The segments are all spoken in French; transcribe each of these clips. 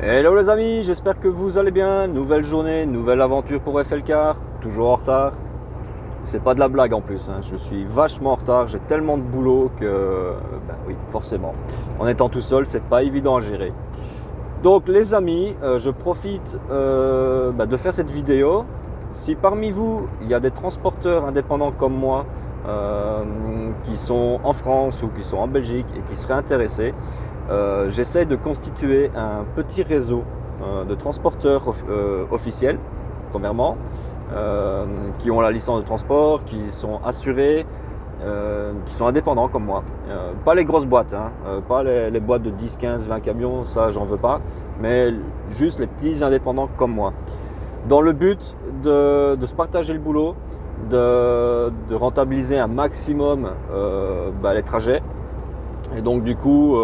Hello les amis, j'espère que vous allez bien. Nouvelle journée, nouvelle aventure pour FL-Car, toujours en retard. C'est pas de la blague en plus, hein. Je suis vachement en retard, j'ai tellement de boulot que, ben oui, forcément. En étant tout seul, c'est pas évident à gérer. Donc les amis, je profite de faire cette vidéo. Si parmi vous, il y a des transporteurs indépendants comme moi, qui sont en France ou qui sont en Belgique et qui seraient intéressés, j'essaie de constituer un petit réseau de transporteurs officiels, premièrement, qui ont la licence de transport, qui sont assurés, qui sont indépendants comme moi. Pas les grosses boîtes, hein, pas les boîtes de 10, 15, 20 camions, ça j'en veux pas, mais juste les petits indépendants comme moi. Dans le but de se partager le boulot, de rentabiliser un maximum les trajets. Et donc du coup,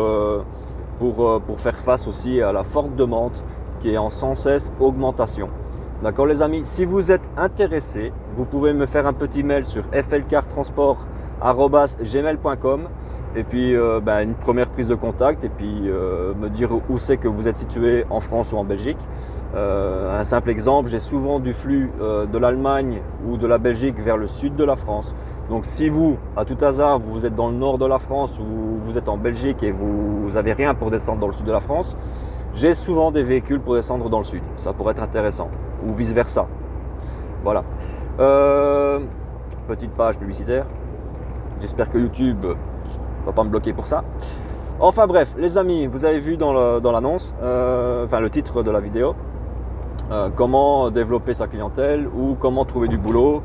pour faire face aussi à la forte demande qui est en sans cesse augmentation. D'accord les amis, si vous êtes intéressés, vous pouvez me faire un petit mail sur flcartransport@gmail.com et puis une première prise de contact et puis me dire où c'est que vous êtes situé en France ou en Belgique. Un simple exemple, j'ai souvent du flux de l'Allemagne ou de la Belgique vers le sud de la France. Donc si vous, à tout hasard, vous êtes dans le nord de la France ou vous êtes en Belgique et vous n'avez rien pour descendre dans le sud de la France, j'ai souvent des véhicules pour descendre dans le sud. Ça pourrait être intéressant. Ou vice versa. Voilà. Petite page publicitaire. J'espère que YouTube ne va pas me bloquer pour ça. Enfin bref, les amis, vous avez vu dans l'annonce, le titre de la vidéo, comment développer sa clientèle ou comment trouver du boulot,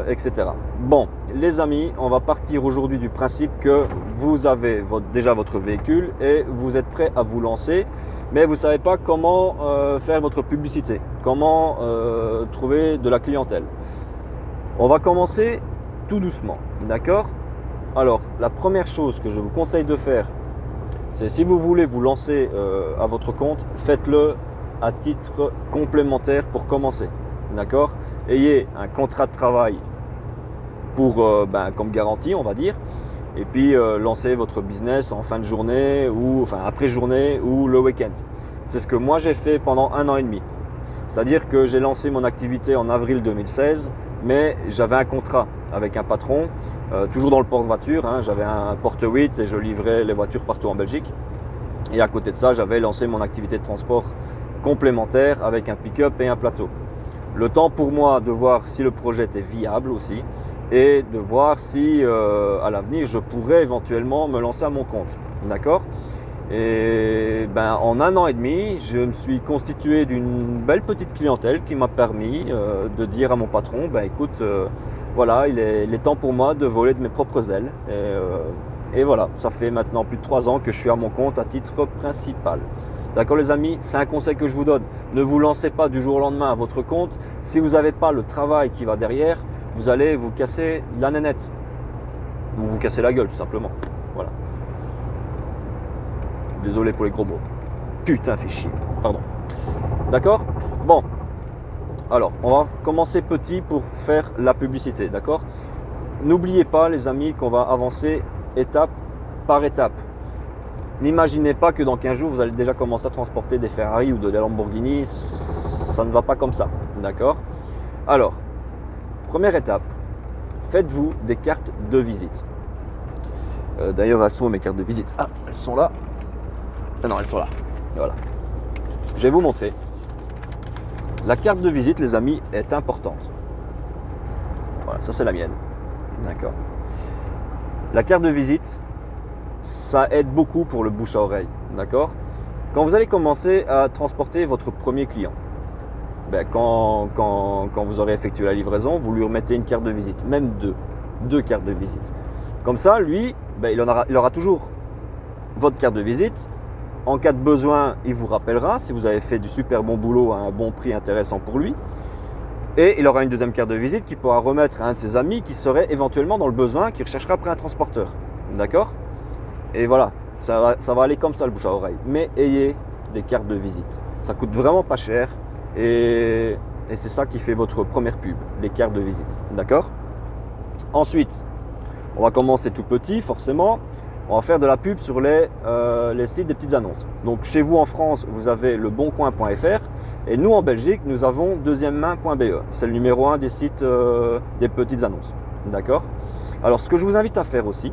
etc. Bon, les amis, on va partir aujourd'hui du principe que vous avez déjà votre véhicule et vous êtes prêt à vous lancer, mais vous ne savez pas comment faire votre publicité, comment trouver de la clientèle. On va commencer tout doucement, d'accord ? Alors, la première chose que je vous conseille de faire, c'est si vous voulez vous lancer à votre compte, faites-le à titre complémentaire pour commencer, d'accord ? Ayez un contrat de travail comme garantie, on va dire, et puis lancez votre business en fin de journée ou après journée ou le week-end. C'est ce que moi j'ai fait pendant 1 an et demi. C'est-à-dire que j'ai lancé mon activité en avril 2016, mais j'avais un contrat avec un patron, toujours dans le porte-voiture, hein, j'avais un porte-8 et je livrais les voitures partout en Belgique. Et à côté de ça, j'avais lancé mon activité de transport complémentaire avec un pick-up et un plateau. Le temps pour moi de voir si le projet était viable aussi et de voir si à l'avenir je pourrais éventuellement me lancer à mon compte. D'accord ? Et en 1 an et demi, je me suis constitué d'une belle petite clientèle qui m'a permis de dire à mon patron, écoute, voilà, il est temps pour moi de voler de mes propres ailes. Et voilà, ça fait maintenant plus de 3 ans que je suis à mon compte à titre principal. D'accord les amis, c'est un conseil que je vous donne. Ne vous lancez pas du jour au lendemain à votre compte. Si vous n'avez pas le travail qui va derrière, vous allez vous casser la nénette. Ou vous casser la gueule tout simplement. Voilà. Désolé pour les gros mots. Putain, fait chier. Pardon. D'accord ? Bon. Alors, on va commencer petit pour faire la publicité. D'accord ? N'oubliez pas, les amis, qu'on va avancer étape par étape. N'imaginez pas que dans 15 jours, vous allez déjà commencer à transporter des Ferrari ou des Lamborghini. Ça ne va pas comme ça. D'accord ? Alors, première étape. Faites-vous des cartes de visite. D'ailleurs, elles sont où mes cartes de visite ? Ah, elles sont là. Ah non, elles sont là. Voilà. Je vais vous montrer. La carte de visite, les amis, est importante. Voilà, ça c'est la mienne. D'accord. La carte de visite, ça aide beaucoup pour le bouche à oreille. D'accord. Quand vous allez commencer à transporter votre premier client, quand vous aurez effectué la livraison, vous lui remettez une carte de visite, même deux cartes de visite. Comme ça, lui, il aura toujours votre carte de visite. En cas de besoin, il vous rappellera si vous avez fait du super bon boulot à un bon prix intéressant pour lui. Et il aura une deuxième carte de visite qu'il pourra remettre à un de ses amis qui serait éventuellement dans le besoin, qui recherchera après un transporteur. D'accord ? Et voilà, ça va aller comme ça le bouche à oreille. Mais ayez des cartes de visite. Ça coûte vraiment pas cher et c'est ça qui fait votre première pub, les cartes de visite. D'accord ? Ensuite, on va commencer tout petit forcément. On va faire de la pub sur les sites des petites annonces. Donc chez vous en France, vous avez leboncoin.fr et nous en Belgique, nous avons deuxièmemain.be. C'est le numéro 1 des sites des petites annonces. D'accord? Alors ce que je vous invite à faire aussi,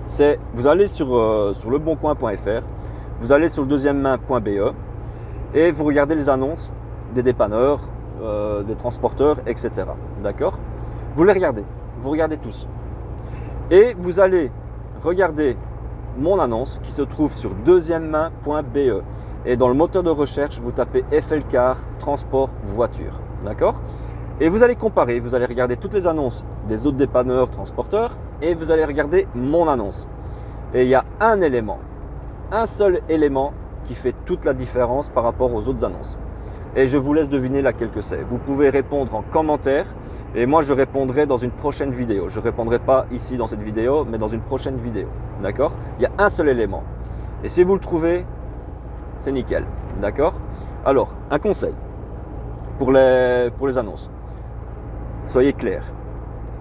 c'est vous allez sur leboncoin.fr, vous allez sur le deuxièmemain.be et vous regardez les annonces des dépanneurs, des transporteurs, etc. D'accord? Vous les regardez, vous regardez tous. Et vous allez regarder mon annonce qui se trouve sur deuxièmemain.be. Et dans le moteur de recherche, vous tapez FL Car, transport, voiture. D'accord? Et vous allez comparer, vous allez regarder toutes les annonces des autres dépanneurs, transporteurs, et vous allez regarder mon annonce. Et il y a un élément, un seul élément qui fait toute la différence par rapport aux autres annonces. Et je vous laisse deviner laquelle que c'est. Vous pouvez répondre en commentaire et moi je répondrai dans une prochaine vidéo. Je ne répondrai pas ici dans cette vidéo, mais dans une prochaine vidéo. D'accord? Il y a un seul élément. Et si vous le trouvez, c'est nickel. D'accord? Alors, un conseil pour les annonces. Soyez clair,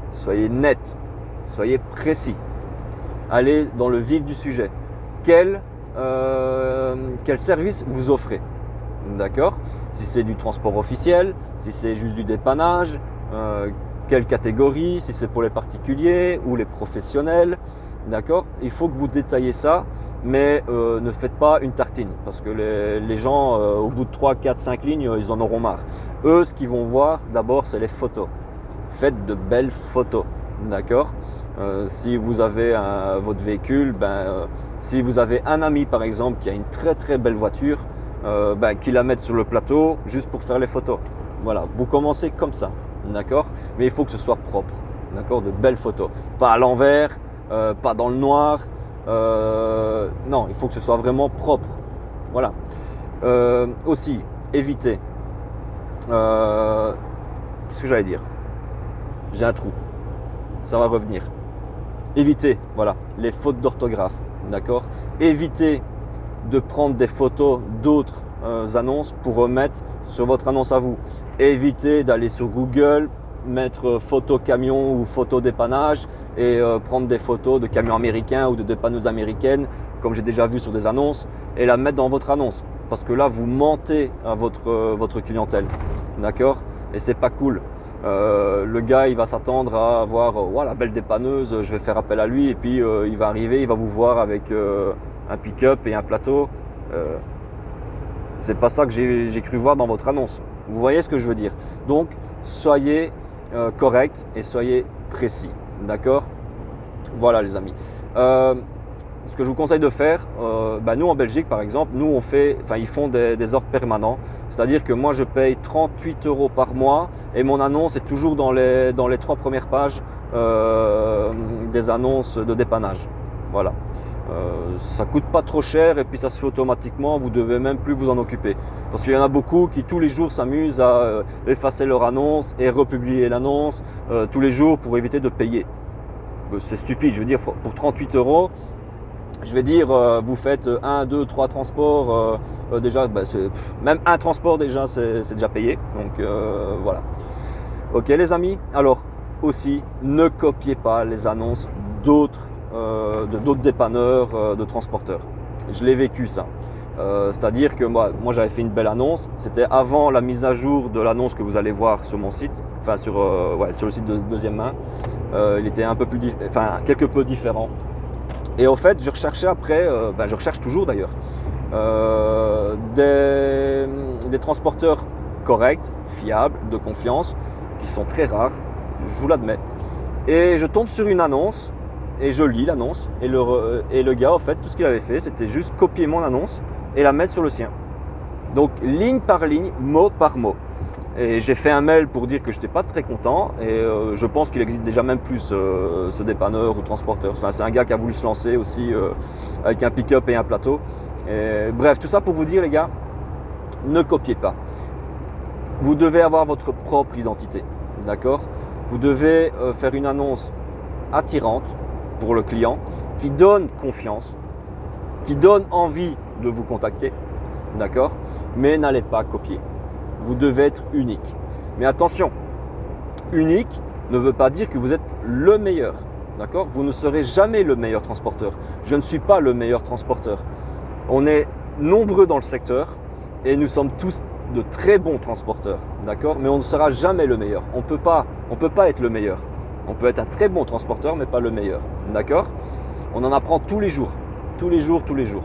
soyez net, soyez précis. Allez dans le vif du sujet. Quel service vous offrez? D'accord? Si c'est du transport officiel, si c'est juste du dépannage, quelle catégorie, si c'est pour les particuliers ou les professionnels. D'accord? Il faut que vous détaillez ça, mais ne faites pas une tartine parce que les gens, au bout de 3, 4, 5 lignes, ils en auront marre. Eux, ce qu'ils vont voir d'abord, c'est les photos. Faites de belles photos. D'accord? Si vous avez votre véhicule, si vous avez un ami par exemple qui a une très très belle voiture, qu'il la mette sur le plateau juste pour faire les photos. Voilà, vous commencez comme ça, d'accord? Mais il faut que ce soit propre, d'accord? De belles photos, pas à l'envers, pas dans le noir. Non, il faut que ce soit vraiment propre. Voilà. Aussi, évitez. Qu'est-ce que j'allais dire? J'ai un trou. Ça va revenir. Évitez, voilà, les fautes d'orthographe, d'accord? Évitez de prendre des photos d'autres annonces pour remettre sur votre annonce à vous. Évitez d'aller sur Google, mettre photo camion ou photo dépannage et prendre des photos de camions américains ou de dépanneuses américaines comme j'ai déjà vu sur des annonces et la mettre dans votre annonce parce que là vous mentez à votre clientèle, d'accord? Et c'est pas cool. Le gars il va s'attendre à avoir la belle dépanneuse, je vais faire appel à lui et puis il va arriver, il va vous voir avec un pick-up et un plateau. C'est pas ça que j'ai cru voir dans votre annonce. Vous voyez ce que je veux dire? Donc soyez correct et soyez précis, d'accord? Voilà les amis. Ce que je vous conseille de faire, nous en Belgique par exemple, ils font des ordres permanents. C'est-à-dire que moi je paye 38 € par mois et mon annonce est toujours dans les 3 premières pages des annonces de dépannage. Voilà. Ça coûte pas trop cher et puis ça se fait automatiquement, vous devez même plus vous en occuper. Parce qu'il y en a beaucoup qui tous les jours s'amusent à effacer leur annonce et republier l'annonce tous les jours pour éviter de payer. C'est stupide, je veux dire, pour 38 €, je vais dire, vous faites 1, 2, 3 transports, déjà, même un transport déjà, c'est déjà payé. Donc voilà. Ok les amis, alors aussi, ne copiez pas les annonces d'autres dépanneurs, de transporteurs. Je l'ai vécu ça. C'est-à-dire que moi j'avais fait une belle annonce, c'était avant la mise à jour de l'annonce que vous allez voir sur mon site, enfin sur le site de Deuxième Main. Il était un peu plus, quelque peu différent. Et au fait, je recherchais après, je recherche toujours d'ailleurs, des transporteurs corrects, fiables, de confiance, qui sont très rares, je vous l'admets. Et je tombe sur une annonce et je lis l'annonce et le gars, en fait, tout ce qu'il avait fait, c'était juste copier mon annonce et la mettre sur le sien. Donc ligne par ligne, mot par mot. Et j'ai fait un mail pour dire que je n'étais pas très content et je pense qu'il existe déjà même plus ce dépanneur ou transporteur. Enfin, c'est un gars qui a voulu se lancer aussi avec un pick-up et un plateau. Et, bref, tout ça pour vous dire les gars, ne copiez pas. Vous devez avoir votre propre identité, d'accord? Vous devez faire une annonce attirante pour le client, qui donne confiance, qui donne envie de vous contacter, d'accord? Mais n'allez pas copier. Vous devez être unique. Mais attention, unique ne veut pas dire que vous êtes le meilleur, D'accord? Vous ne serez jamais le meilleur transporteur. Je ne suis pas le meilleur transporteur. On est nombreux dans le secteur et nous sommes tous de très bons transporteurs. D'accord? Mais on ne sera jamais le meilleur. On peut pas être le meilleur. On peut être un très bon transporteur, mais pas le meilleur. D'accord? On en apprend tous les jours. Tous les jours, tous les jours.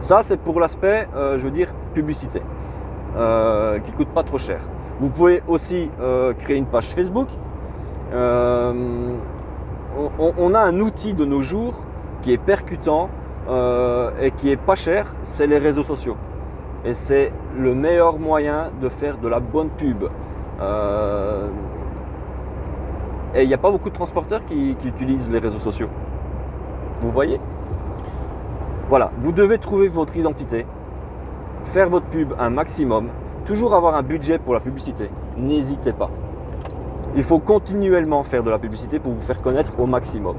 Ça, c'est pour l'aspect, je veux dire, publicité, qui ne coûte pas trop cher. Vous pouvez aussi créer une page Facebook. On a un outil de nos jours qui est percutant et qui est pas cher, c'est les réseaux sociaux. Et c'est le meilleur moyen de faire de la bonne pub. Et il n'y a pas beaucoup de transporteurs qui utilisent les réseaux sociaux. Vous voyez? Voilà, vous devez trouver votre identité, faire votre pub un maximum, toujours avoir un budget pour la publicité. N'hésitez pas. Il faut continuellement faire de la publicité pour vous faire connaître au maximum.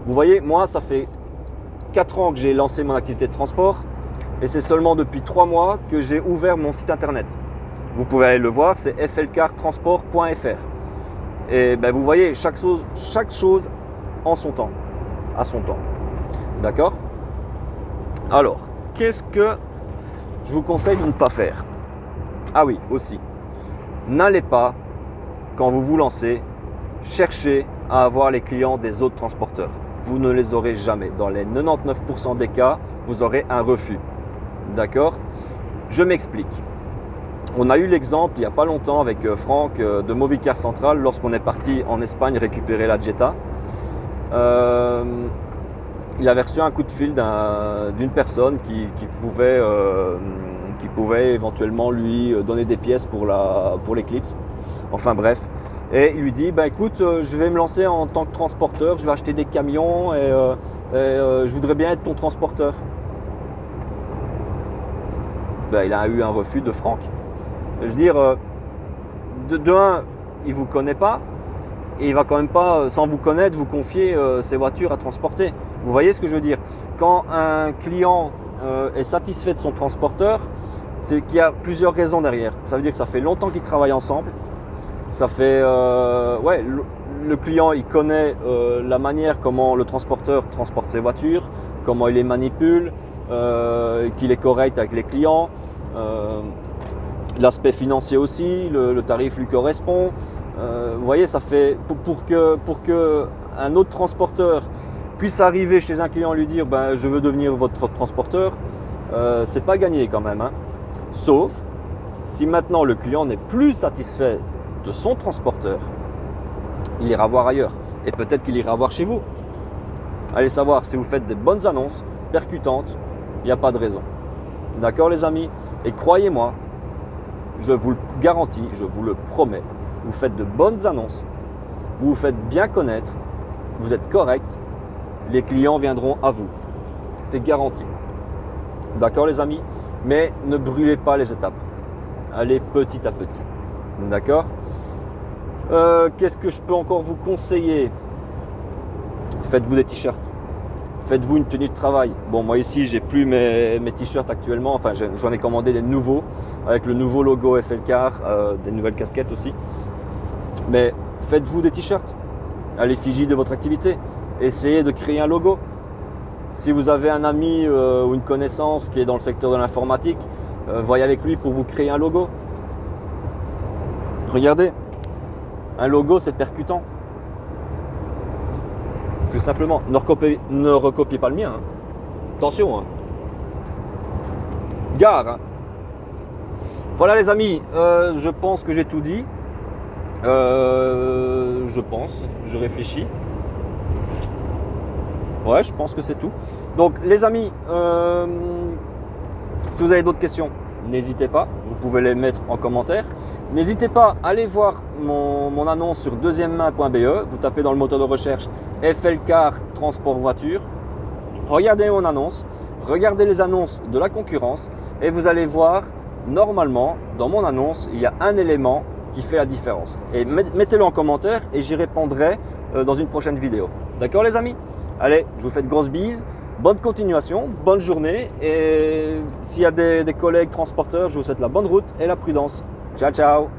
Vous voyez, moi, ça fait 4 ans que j'ai lancé mon activité de transport et c'est seulement depuis 3 mois que j'ai ouvert mon site internet. Vous pouvez aller le voir, c'est flcartransport.fr. Et ben, vous voyez, chaque chose en son temps, à son temps. D'accord? Alors, qu'est-ce que je vous conseille de ne pas faire? Ah oui, aussi, n'allez pas, quand vous vous lancez, chercher à avoir les clients des autres transporteurs. Vous ne les aurez jamais. Dans les 99% des cas, vous aurez un refus. D'accord? Je m'explique. On a eu l'exemple il n'y a pas longtemps avec Franck de Movicar Central lorsqu'on est parti en Espagne récupérer la Jetta. Il avait reçu un coup de fil d'une personne qui pouvait éventuellement lui donner des pièces pour l'Eclipse. Enfin bref. Et il lui dit, bah écoute, je vais me lancer en tant que transporteur, je vais acheter des camions et je voudrais bien être ton transporteur. Ben, il a eu un refus de Franck. Je veux dire, de un, il ne vous connaît pas et il ne va quand même pas, sans vous connaître, vous confier ses voitures à transporter. Vous voyez ce que je veux dire? Quand un client est satisfait de son transporteur, c'est qu'il y a plusieurs raisons derrière. Ça veut dire que ça fait longtemps qu'ils travaillent ensemble. Ça fait, le client il connaît la manière comment le transporteur transporte ses voitures, comment il les manipule, qu'il est correct avec les clients, l'aspect financier aussi, le tarif lui correspond. Vous voyez, ça fait pour que un autre transporteur puisse arriver chez un client et lui dire ben, je veux devenir votre transporteur, c'est pas gagné quand même. Hein. Sauf si maintenant le client n'est plus satisfait de son transporteur, il ira voir ailleurs et peut-être qu'il ira voir chez vous. Allez savoir, si vous faites des bonnes annonces percutantes, il n'y a pas de raison. D'accord les amis? Et croyez-moi, je vous le garantis, je vous le promets, vous faites de bonnes annonces, vous vous faites bien connaître, vous êtes correct, les clients viendront à vous. C'est garanti. D'accord les amis? Mais ne brûlez pas les étapes. Allez petit à petit. D'accord? Qu'est-ce que je peux encore vous conseiller? Faites-vous des t-shirts. Faites-vous une tenue de travail. Bon, moi ici, j'ai plus mes t-shirts actuellement. Enfin, j'en ai commandé des nouveaux avec le nouveau logo FLCar, des nouvelles casquettes aussi. Mais faites-vous des t-shirts à l'effigie de votre activité. Essayez de créer un logo. Si vous avez un ami ou une connaissance qui est dans le secteur de l'informatique, voyez avec lui pour vous créer un logo. Regardez, un logo c'est percutant. Tout simplement, ne recopiez pas le mien. Hein. Attention. Hein. Gare. Hein. Voilà les amis, je pense que j'ai tout dit. Je réfléchis. Ouais, je pense que c'est tout. Donc les amis, si vous avez d'autres questions, n'hésitez pas, vous pouvez les mettre en commentaire. N'hésitez pas à aller voir mon annonce sur deuxièmemain.be. Vous tapez dans le moteur de recherche FLCar Transport Voiture. Regardez mon annonce, regardez les annonces de la concurrence et vous allez voir, normalement, dans mon annonce, il y a un élément qui fait la différence. Et mettez-le en commentaire et j'y répondrai dans une prochaine vidéo. D'accord les amis? Allez, je vous fais de grosses bises. Bonne continuation, bonne journée et s'il y a des collègues transporteurs, je vous souhaite la bonne route et la prudence. Ciao, ciao!